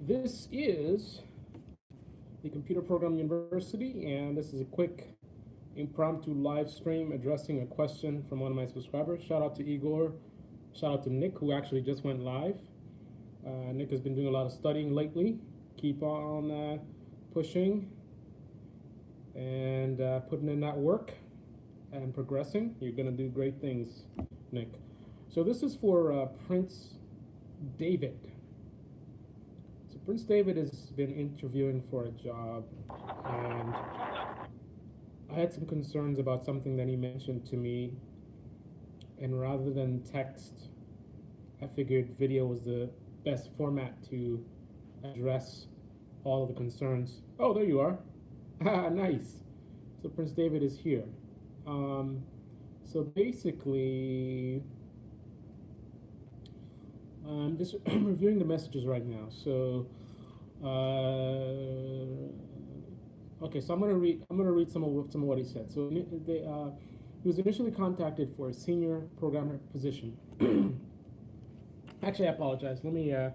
This is the Computer Program University, and this is a quick impromptu live stream addressing a question from one of my subscribers. Shout out to Igor. Shout out to Nick, who actually just went live. Nick has been doing a lot of studying lately. Keep on pushing and putting in that work and progressing. You're going to do great things, Nick. So this is for Prince David. So Prince David has been interviewing for a job, and I had some concerns about something that he mentioned to me, and rather than text, I figured video was the best format to address all of the concerns. Oh, there you are. Nice. So Prince David is here. So basically, I'm just reviewing the messages right now. So, okay. So I'm gonna read some of what he said. So he was initially contacted for a senior programmer position. Actually, I apologize. Let me. I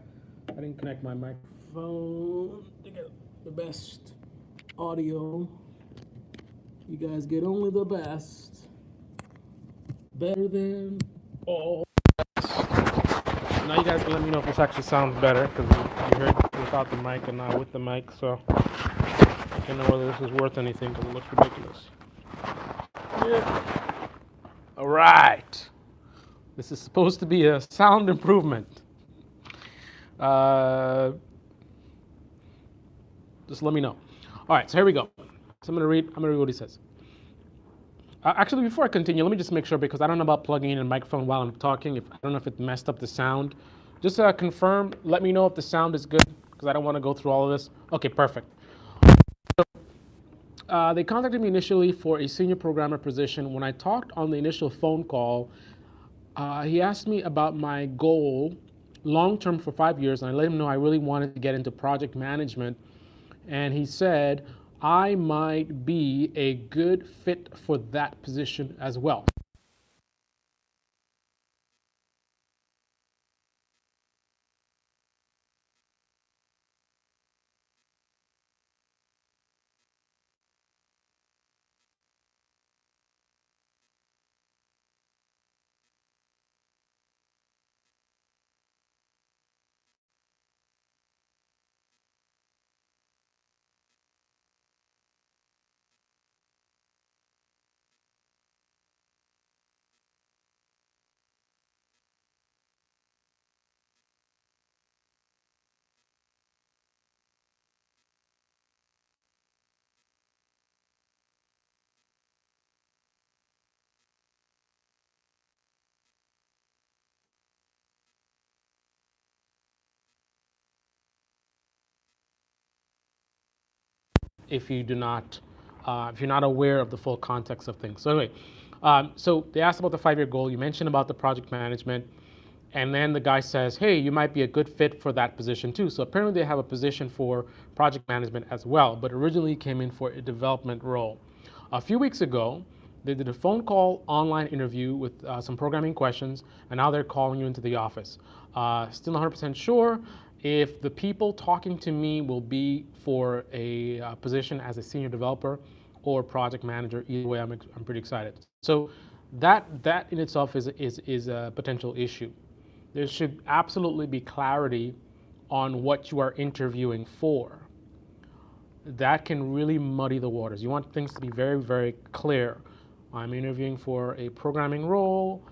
didn't connect my microphone to get the best audio. You guys get only the best. Better than all. Now you guys can let me know if this actually sounds better, because you heard without the mic and not with the mic, so I don't know whether this is worth anything because it looks ridiculous. Yeah. All right. This is supposed to be a sound improvement. Just let me know. All right, so here we go. So I'm gonna read what he says. Actually, before I continue, let me just make sure, because I don't know about plugging in a microphone while I'm talking. I don't know if it messed up the sound. Just confirm. Let me know if the sound is good, because I don't want to go through all of this. Okay, perfect. So, they contacted me initially for a senior programmer position. When I talked on the initial phone call, he asked me about my goal, long-term for 5 years, and I let him know I really wanted to get into project management. And he said, I might be a good fit for that position as well. If you do not, if you're not aware of the full context of things. So anyway, so they asked about the 5-year goal. You mentioned about the project management, and then the guy says, hey, you might be a good fit for that position too. So apparently they have a position for project management as well, but originally came in for a development role. A few weeks ago, they did a phone call online interview with some programming questions, and now they're calling you into the office. Still not 100% sure if the people talking to me will be for a position as a senior developer or project manager. Either way, I'm pretty excited. So that in itself is a potential issue. There should absolutely be clarity on what you are interviewing for. That can really muddy the waters. You want things to be very, very clear. I'm interviewing for a programming role,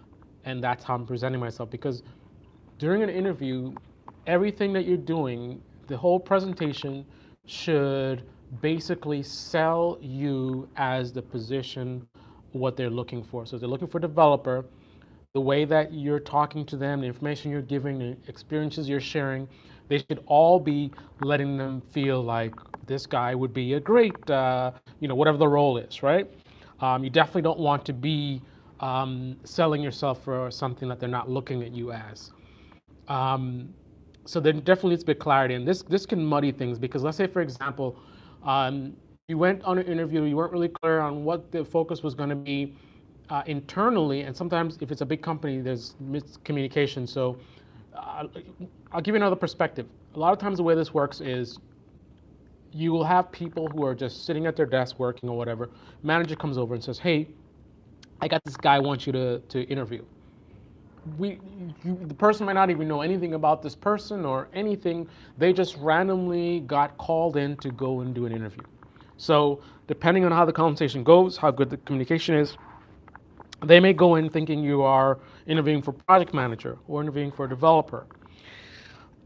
and that's how I'm presenting myself. Because during an interview, everything that you're doing, the whole presentation should basically sell you as the position, what they're looking for. So if they're looking for a developer, the way that you're talking to them, the information you're giving, the experiences you're sharing, they should all be letting them feel like this guy would be a great, whatever the role is, right? You definitely don't want to be selling yourself for something that they're not looking at you as. So there definitely needs to be clarity, and this can muddy things, because let's say, for example, you went on an interview, you weren't really clear on what the focus was going to be internally, and sometimes if it's a big company, there's miscommunication. So I'll give you another perspective. A lot of times the way this works is you will have people who are just sitting at their desk working or whatever. Manager comes over and says, "Hey, I got this guy I want you to interview." The person might not even know anything about this person or anything. They just randomly got called in to go and do an interview. So depending on how the conversation goes, how good the communication is, they may go in thinking you are interviewing for project manager or interviewing for a developer.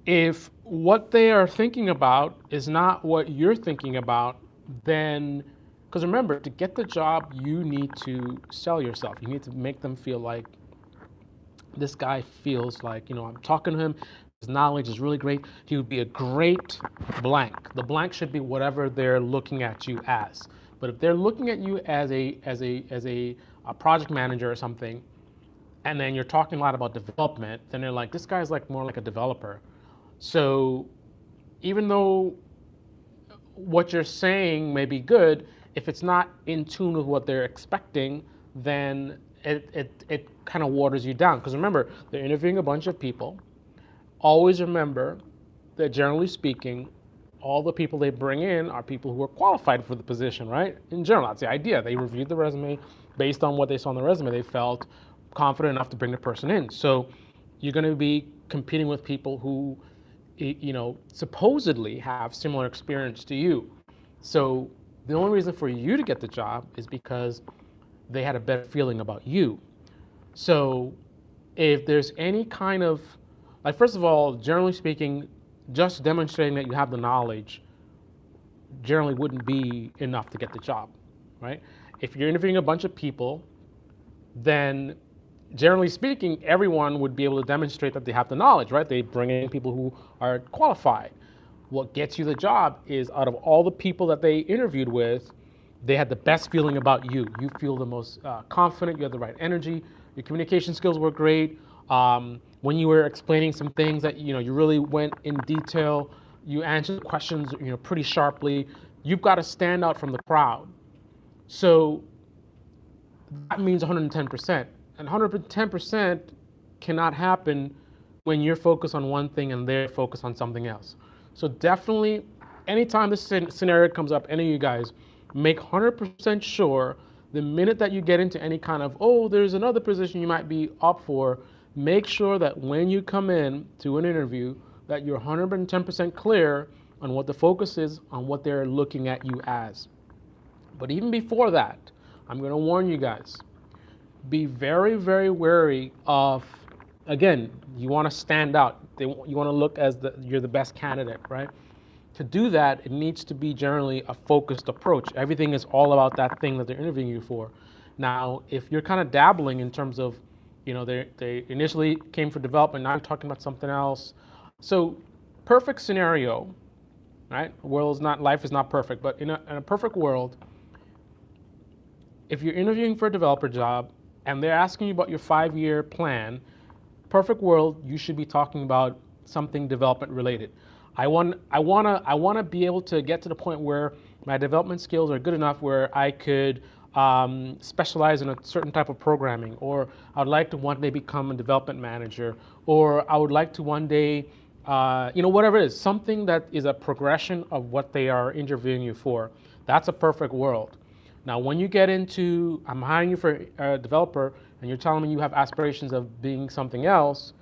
If what they are thinking about is not what you're thinking about, then, because remember, to get the job, you need to sell yourself. You need to make them feel like this guy feels like, I'm talking to him, his knowledge is really great. He would be a great blank. The blank should be whatever they're looking at you as. But if they're looking at you as a project manager or something, and then you're talking a lot about development, then they're like, this guy's like more like a developer. So even though what you're saying may be good, if it's not in tune with what they're expecting, then it kind of waters you down. Because remember, they're interviewing a bunch of people. Always remember that generally speaking, all the people they bring in are people who are qualified for the position, right? In general, that's the idea. They reviewed the resume based on what they saw on the resume. They felt confident enough to bring the person in. So you're going to be competing with people who, supposedly have similar experience to you. So the only reason for you to get the job is because they had a better feeling about you. So if there's any kind of, like, first of all, generally speaking, just demonstrating that you have the knowledge generally wouldn't be enough to get the job, right? If you're interviewing a bunch of people, then generally speaking, everyone would be able to demonstrate that they have the knowledge, right? They bring in people who are qualified. What gets you the job is out of all the people that they interviewed with, they had the best feeling about you. You feel the most confident, you have the right energy, your communication skills were great. When you were explaining some things that you really went in detail, you answered questions pretty sharply. You've got to stand out from the crowd. So that means 110%. And 110% cannot happen when you're focused on one thing and they're focused on something else. So definitely, anytime this scenario comes up, any of you guys, make 100% sure the minute that you get into any kind of, there's another position you might be up for, make sure that when you come in to an interview, that you're 110% clear on what the focus is, on what they're looking at you as. But even before that, I'm going to warn you guys, be very, very wary of, again, you want to stand out. You want to look as you're the best candidate, right? To do that, it needs to be generally a focused approach. Everything is all about that thing that they're interviewing you for. Now, if you're kind of dabbling in terms of, they initially came for development, now you're talking about something else. So, perfect scenario, right? Life is not perfect, but in a perfect world, if you're interviewing for a developer job and they're asking you about your 5-year plan, perfect world, you should be talking about something development related. I want to be able to get to the point where my development skills are good enough where I could specialize in a certain type of programming, or I would like to one day become a development manager, or I would like to one day, whatever it is, something that is a progression of what they are interviewing you for. That's a perfect world. Now, when you get into, I'm hiring you for a developer, and you're telling me you have aspirations of being something else,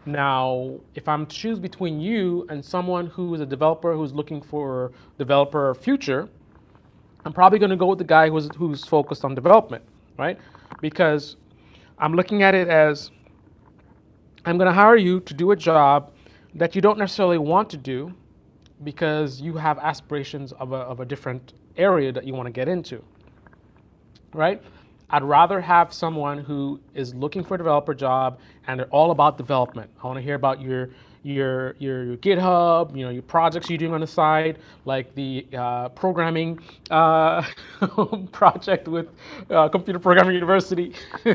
now, if I'm to choose between you and someone who is a developer who's looking for developer future, I'm probably going to go with the guy who's focused on development, right? Because I'm looking at it as, I'm going to hire you to do a job that you don't necessarily want to do because you have aspirations of a different area that you want to get into, right? I'd rather have someone who is looking for a developer job and they're all about development. I want to hear about your GitHub, your projects you're doing on the side, like the programming project with Computer Programming University. I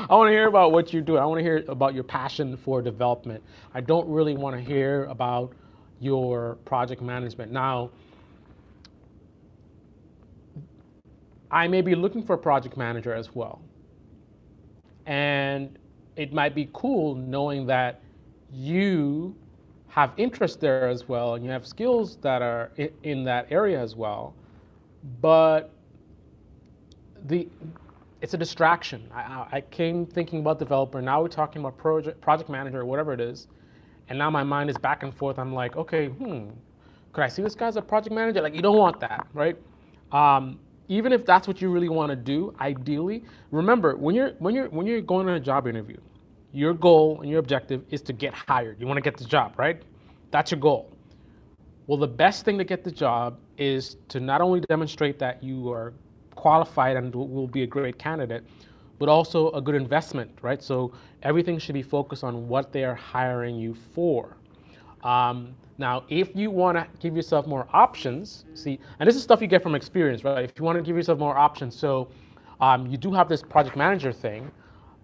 want to hear about what you're doing. I want to hear about your passion for development. I don't really want to hear about your project management. Now, I may be looking for a project manager as well. And it might be cool knowing that you have interest there as well and you have skills that are in that area as well. But the it's a distraction. I came thinking about developer. Now we're talking about project manager or whatever it is, and now my mind is back and forth. I'm like, okay, could I see this guy as a project manager? Like, you don't want that, right? Even if that's what you really want to do, ideally, remember when you're going on a job interview, your goal and your objective is to get hired. You want to get the job, right? That's your goal. Well, the best thing to get the job is to not only demonstrate that you are qualified and will be a great candidate, but also a good investment, right? So everything should be focused on what they are hiring you for. Now, if you want to give yourself more options, see, and this is stuff you get from experience, right? If you want to give yourself more options, so you do have this project manager thing,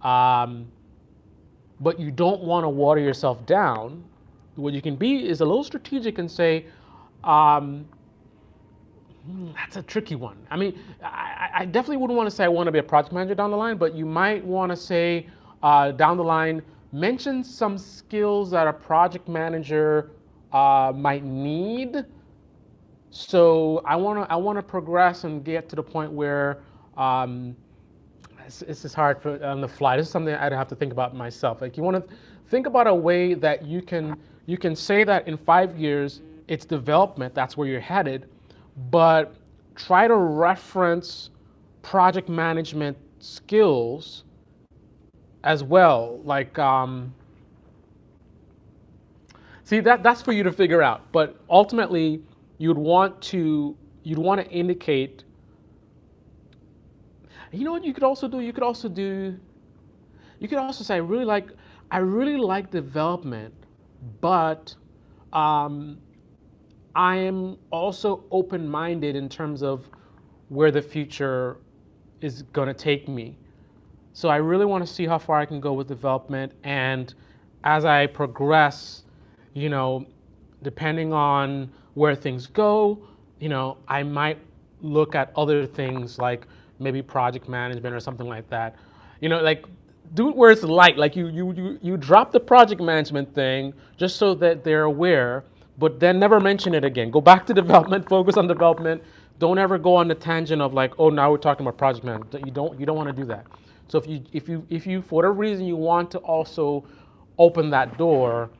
but you don't want to water yourself down. What you can be is a little strategic and say, that's a tricky one. I mean, I definitely wouldn't want to say I want to be a project manager down the line, but you might want to say down the line, mention some skills that a project manager might need. So I want to progress and get to the point where this is hard on the fly. This is something I'd have to think about myself. Like, you want to think about a way that you can say that in 5 years it's development. That's where you're headed, but try to reference project management skills as well. Like, see, that's for you to figure out. But ultimately, you'd want to indicate. You know what you could also do? You could also say, I really like development, but I am also open-minded in terms of where the future is going to take me. So I really want to see how far I can go with development, and as I progress, depending on where things go, I might look at other things like maybe project management or something like that. Like, do it where it's light. Like, you drop the project management thing just so that they're aware, but then never mention it again. Go back to development, focus on development. Don't ever go on the tangent of like, oh, now we're talking about project management. You don't want to do that. So if you for whatever reason you want to also open that door,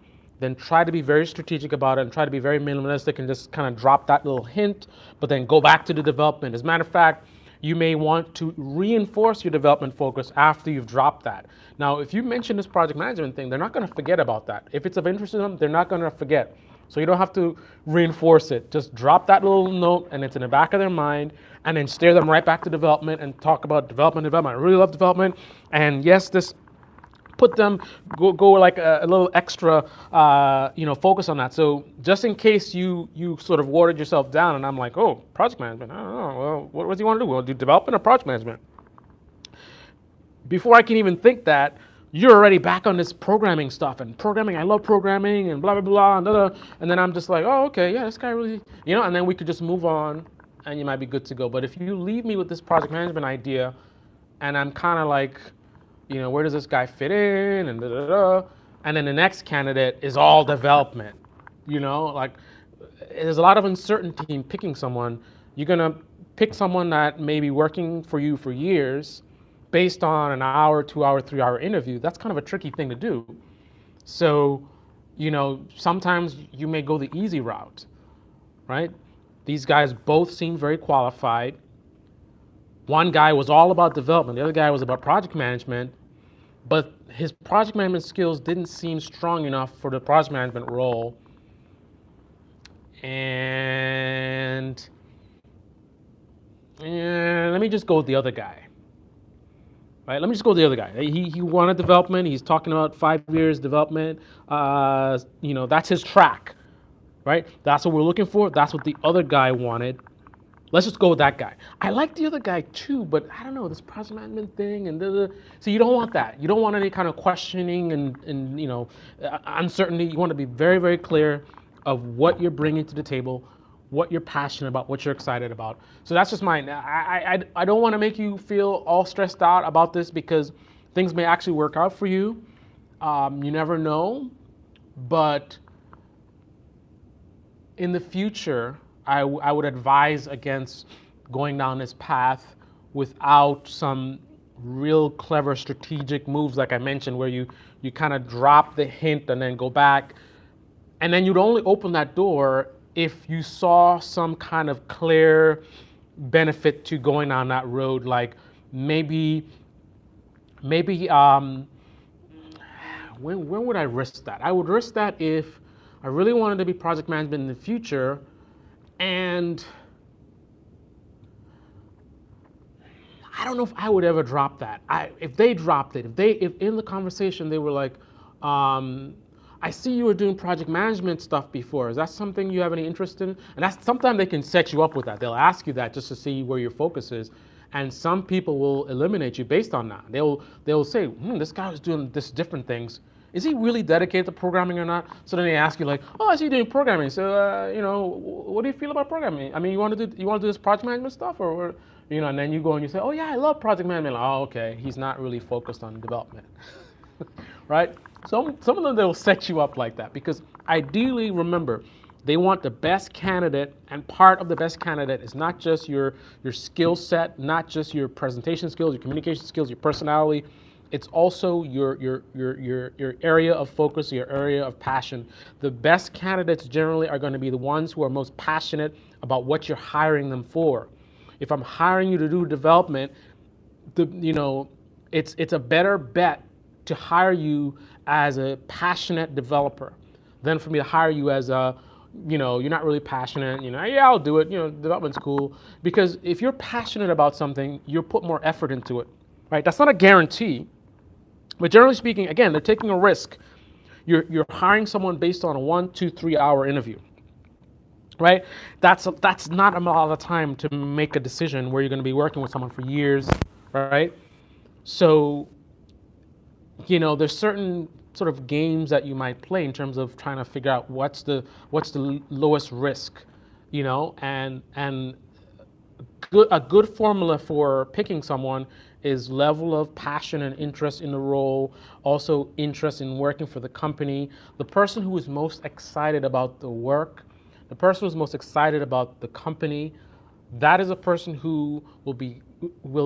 then try to be very strategic about it and try to be very minimalistic and just kind of drop that little hint, but then go back to the development. As a matter of fact, you may want to reinforce your development focus after you've dropped that. Now, if you mention this project management thing, they're not going to forget about that. If it's of interest to them, they're not going to forget. So you don't have to reinforce it. Just drop that little note and it's in the back of their mind, and then steer them right back to development and talk about development. I really love development. And yes, this put them go like a little extra focus on that. So just in case you sort of watered yourself down and I'm like, oh, project management, I don't know, well, what do you want to do? Well, do development or project management? Before I can even think that, you're already back on this programming stuff, and programming, I love programming and blah blah blah and, blah, blah. And then I'm just like, oh, okay, yeah, this guy really, and then we could just move on and you might be good to go. But if you leave me with this project management idea and I'm kind of like, where does this guy fit in, and and then the next candidate is all development, like, there's a lot of uncertainty in picking someone. You're gonna pick someone that may be working for you for years based on an hour, 2 hour, 3 hour interview. That's kind of a tricky thing to do. So, sometimes you may go the easy route, right? These guys both seem very qualified. One guy was all about development, the other guy was about project management, but his project management skills didn't seem strong enough for the project management role. And let me just go with the other guy. Right, let me just go with the other guy. He wanted development. He's talking about 5 years development. That's his track, right? That's what we're looking for. That's what the other guy wanted. Let's just go with that guy. I like the other guy too, but I don't know, this project management thing and so you don't want that. You don't want any kind of questioning and uncertainty. You want to be very, very clear of what you're bringing to the table, what you're passionate about, what you're excited about. So that's just mine. I don't want to make you feel all stressed out about this, because Things may actually work out for you. You never know, but in the future, I would advise against going down this path without some real clever strategic moves, like I mentioned, where you kind of drop the hint and then go back. And then you'd only open that door if you saw some kind of clear benefit to going down that road. Like maybe when would I risk that? I would risk that if I really wanted to be project management in the future, and I don't know if I would ever drop that. If they dropped it, if in the conversation they were like, I see you were doing project management stuff before. Is that something you have any interest in? And that's sometimes they can set you up with that. They'll ask you that just to see where your focus is. And some people will eliminate you based on that. They'll say, this guy was doing this different things. Is he really dedicated to programming or not? So then they ask you like, oh, I see you doing programming. So what do you feel about programming? I mean, you want to do this project management stuff, or and then you go and you say, oh yeah, I love project management. Like, oh, okay, he's not really focused on development, right? Some of them, they'll set you up like that because ideally, remember, they want the best candidate, and part of the best candidate is not just your skill set, not just your presentation skills, your communication skills, your personality. It's also your area of focus, your area of passion. The best candidates generally are going to be the ones who are most passionate about what you're hiring them for. If I'm hiring you to do development, it's a better bet to hire you as a passionate developer than for me to hire you as a, you're not really passionate, yeah, I'll do it, development's cool. Because if you're passionate about something, you'll put more effort into it, right? That's not a guarantee, but generally speaking, again, they're taking a risk. You're hiring someone based on a 1, 2, 3 hour interview, right? That's not a lot of time to make a decision where you're going to be working with someone for years, right? So, there's certain sort of games that you might play in terms of trying to figure out what's the lowest risk, and a good formula for picking someone is level of passion and interest in the role, also interest in working for the company. The person who is most excited about the work, the person who's most excited about the company, that is a person who will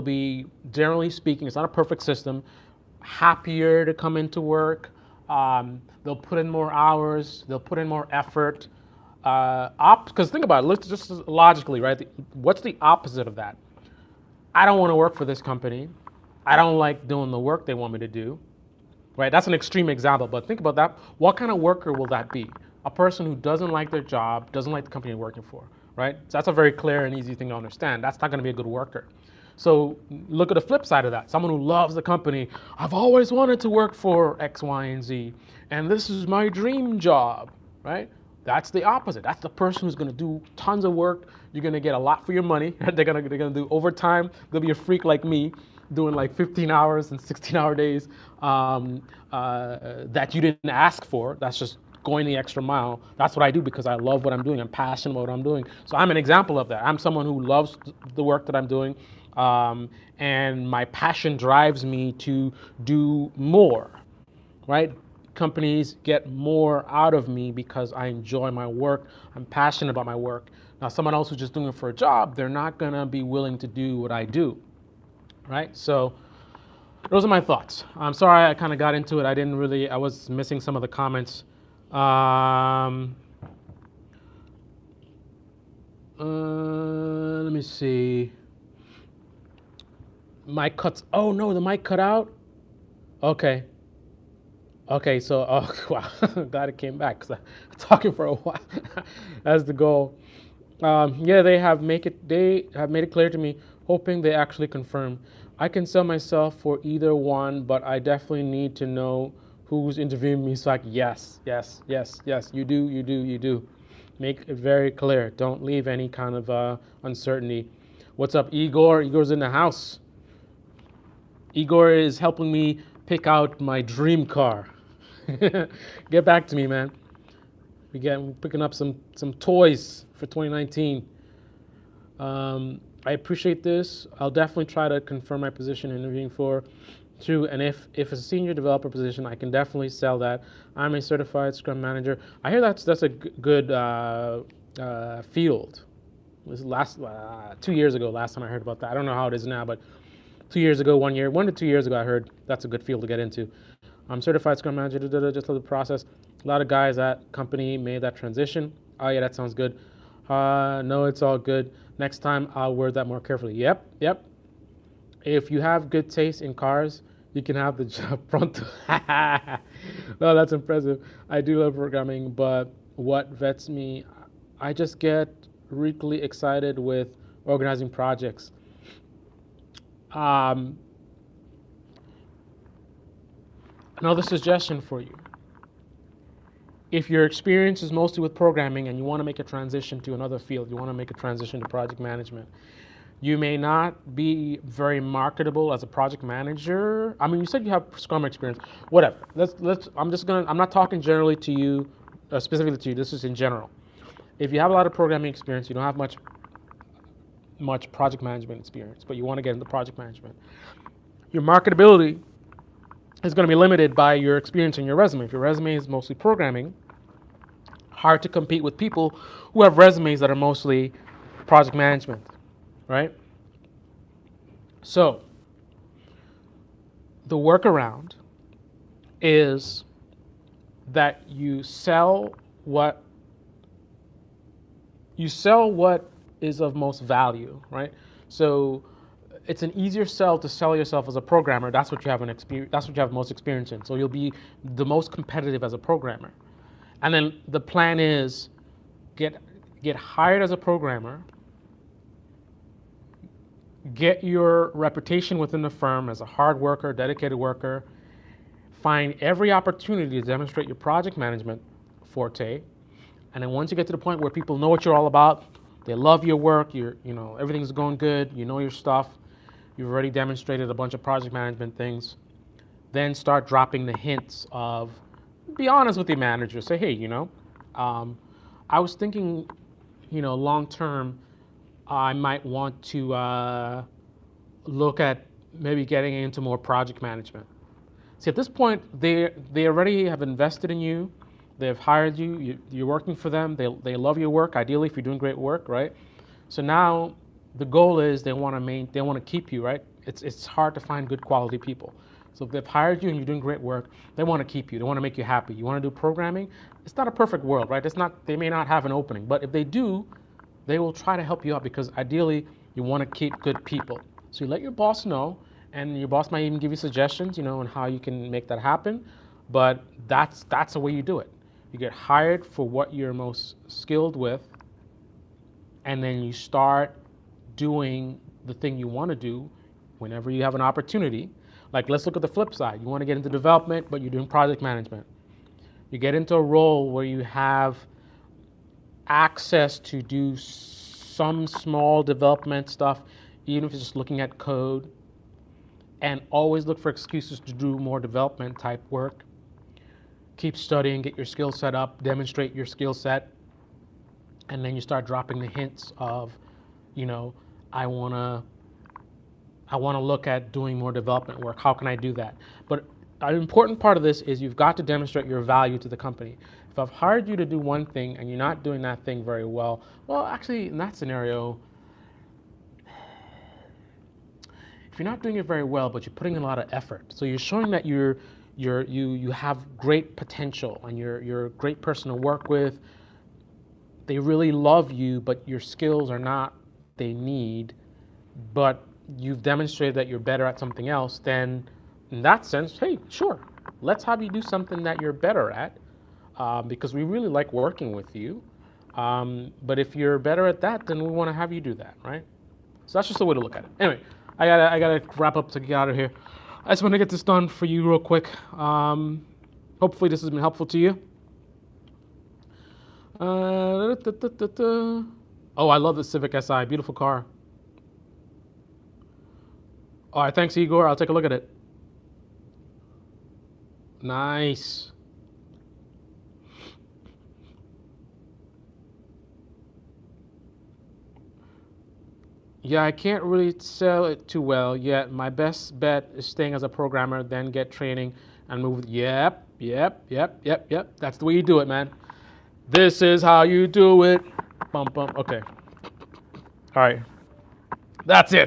be generally speaking, it's not a perfect system, happier to come into work. They'll put in more hours, they'll put in more effort. Because think about it, let's just logically, right? What's the opposite of that? I don't want to work for this company. I don't like doing the work they want me to do, right? That's an extreme example, but think about that. What kind of worker will that be? A person who doesn't like their job, doesn't like the company they're working for, right? So that's a very clear and easy thing to understand. That's not going to be a good worker. So look at the flip side of that. Someone who loves the company. I've always wanted to work for X, Y, and Z, and this is my dream job, right? That's the opposite. That's the person who's going to do tons of work. You're going to get a lot for your money. They're going to do overtime. They'll be a freak like me doing like 15 hours and 16-hour days that you didn't ask for. That's just going the extra mile. That's what I do because I love what I'm doing. I'm passionate about what I'm doing. So I'm an example of that. I'm someone who loves the work that I'm doing, and my passion drives me to do more, right? Companies get more out of me because I enjoy my work. I'm passionate about my work. Now, someone else who's just doing it for a job, they're not gonna be willing to do what I do, right? So those are my thoughts. I'm sorry I kind of got into it. I was missing some of the comments. Let me see. Mic cuts. Oh no, the mic cut out? Okay. Okay, so wow, glad it came back because I'm talking for a while. That's the goal. Yeah, they have made it clear to me, hoping they actually confirm. I can sell myself for either one, but I definitely need to know who's interviewing me. So like, yes, you do. Make it very clear. Don't leave any kind of uncertainty. What's up, Igor? Igor's in the house. Igor is helping me pick out my dream car. Get back to me, man. We're picking up some toys for 2019. I appreciate this. I'll definitely try to confirm my position in interviewing for. True, and if it's a senior developer position, I can definitely sell that. I'm a certified Scrum manager. I hear that's a good field. This is last 2 years ago. Last time I heard about that. I don't know how it is now, but 2 years ago, 1 year, 1 to 2 years ago, I heard that's a good field to get into. I'm certified Scrum manager. Just love the process. A lot of guys at company made that transition. Oh yeah, that sounds good. No, it's all good. Next time I'll word that more carefully. Yep, yep. If you have good taste in cars, you can have the job pronto. No, that's impressive. I do love programming, but what vets me, I just get really excited with organizing projects. Um, Another suggestion for you. If your experience is mostly with programming and you want to make a transition to another field, you want to make a transition to project management, you may not be very marketable as a project manager. I mean, you said you have Scrum experience. Whatever. Let's. I'm not talking generally to you, specifically to you. This is in general. If you have a lot of programming experience, you don't have much project management experience, but you want to get into project management. Your marketability is going to be limited by your experience in your resume. If your resume is mostly programming, hard to compete with people who have resumes that are mostly project management, right? So the workaround is that you sell what is of most value, right? So it's an easier sell to sell yourself as a programmer. That's what you have That's what you have most experience in. So you'll be the most competitive as a programmer. And then the plan is get hired as a programmer, get your reputation within the firm as a hard worker, dedicated worker, find every opportunity to demonstrate your project management forte. And then once you get to the point where people know what you're all about, they love your work, everything's going good, you know your stuff, you've already demonstrated a bunch of project management things, then start dropping the hints of, be honest with your manager, say, hey, I was thinking, long term, I might want to look at maybe getting into more project management. See, at this point, they already have invested in you. They've hired you. You're working for them. They love your work. Ideally, if you're doing great work, right? So now the goal is they want to keep you, right? It's hard to find good quality people. So if they've hired you and you're doing great work, they want to keep you. They want to make you happy. You want to do programming. It's not a perfect world, right? They may not have an opening, but if they do, they will try to help you out because ideally you want to keep good people. So you let your boss know, and your boss might even give you suggestions, on how you can make that happen. But that's the way you do it. You get hired for what you're most skilled with, and then you start doing the thing you want to do whenever you have an opportunity. Like, let's look at the flip side. You want to get into development, but you're doing project management. You get into a role where you have access to do some small development stuff, even if it's just looking at code, and always look for excuses to do more development type work. Keep studying, get your skill set up, demonstrate your skill set, and then you start dropping the hints of, I wanna look at doing more development work. How can I do that? But an important part of this is you've got to demonstrate your value to the company. If I've hired you to do one thing and you're not doing that thing very well, actually in that scenario, if you're not doing it very well, but you're putting in a lot of effort, so you're showing that you have great potential and you're a great person to work with. They really love you, but your skills are not what they need, but you've demonstrated that you're better at something else, then in that sense, hey, sure, let's have you do something that you're better at, because we really like working with you. But if you're better at that, then we want to have you do that, right? So that's just a way to look at it. Anyway, I gotta wrap up to get out of here. I just want to get this done for you real quick. Hopefully this has been helpful to you. Oh, I love the Civic Si. Beautiful car. All right, thanks, Igor. I'll take a look at it. Nice. Yeah, I can't really sell it too well yet. My best bet is staying as a programmer, then get training and move. Yep, yep, yep, yep, yep. That's the way you do it, man. This is how you do it. Bum, bum. Okay. All right. That's it.